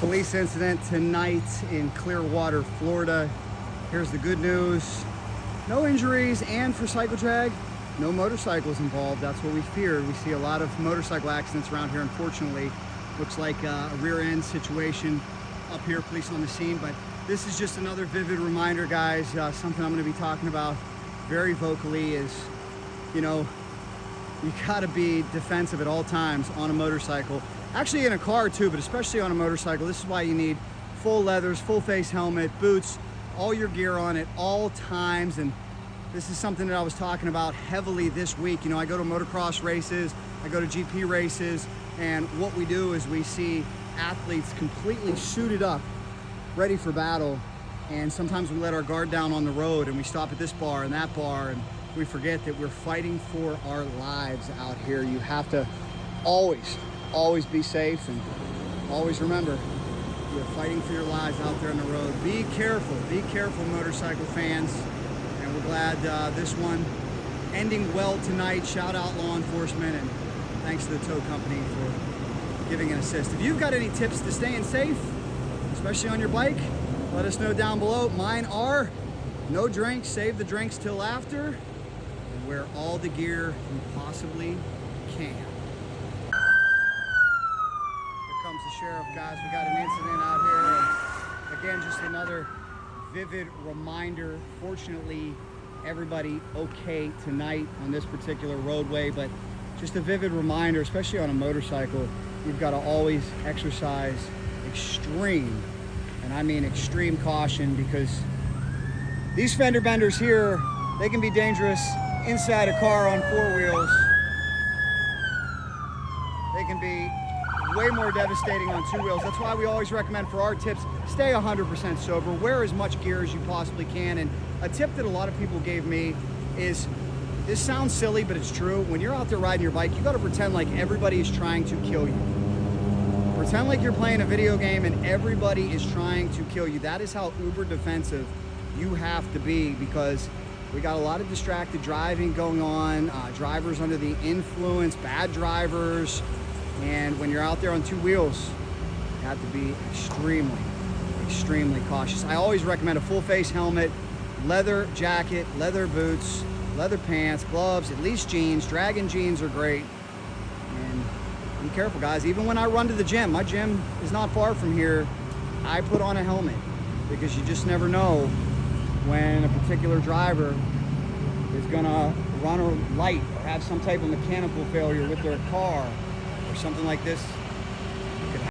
Police incident tonight in Clearwater, Florida. Here's the good news. No injuries, and for Cycle Drag, no motorcycles involved. That's what we feared. We see a lot of motorcycle accidents around here, unfortunately. Looks like a rear end situation up here, police on the scene. But this is just another vivid reminder, guys. Something I'm gonna be talking about very vocally is, you know, you gotta be defensive at all times on a motorcycle. Actually in a car too, but especially on a motorcycle. This is why you need full leathers, full face helmet, boots, all your gear on at all times. And this is something that I was talking about heavily this week. You know, I go to motocross races, I go to GP races, and what we do is we see athletes completely suited up, ready for battle. And sometimes we let our guard down on the road and we stop at this bar and that bar, and we forget that we're fighting for our lives out here. You have to always be safe, and always remember, you're fighting for your lives out there on the road. Be careful motorcycle fans. And we're glad this one ending well tonight. Shout out law enforcement, and thanks to the tow company for giving an assist. If you've got any tips to staying safe, especially on your bike, let us know down below. Mine are no drinks, save the drinks till after, and wear all the gear you possibly can. Comes the sheriff, guys. We got an incident out here, and again, just another vivid reminder. Fortunately, everybody okay tonight on this particular roadway, but just a vivid reminder, especially on a motorcycle, you've got to always exercise extreme, and I mean extreme caution, because these fender benders here, they can be dangerous inside a car on four wheels. They can be way more devastating on two wheels. That's why we always recommend for our tips, stay 100% sober, wear as much gear as you possibly can. And a tip that a lot of people gave me is, this sounds silly, but it's true. When you're out there riding your bike, you gotta pretend like everybody is trying to kill you. Pretend like you're playing a video game and everybody is trying to kill you. That is how uber defensive you have to be, because we got a lot of distracted driving going on, drivers under the influence, bad drivers. And when you're out there on two wheels, you have to be extremely cautious. I always recommend a full face helmet, leather jacket, leather boots, leather pants, gloves, at least jeans. Dragon jeans are great. And be careful, guys. Even when I run to the gym, my gym is not far from here, I put on a helmet, because you just never know when a particular driver is gonna run a light or have some type of mechanical failure with their car, or something like this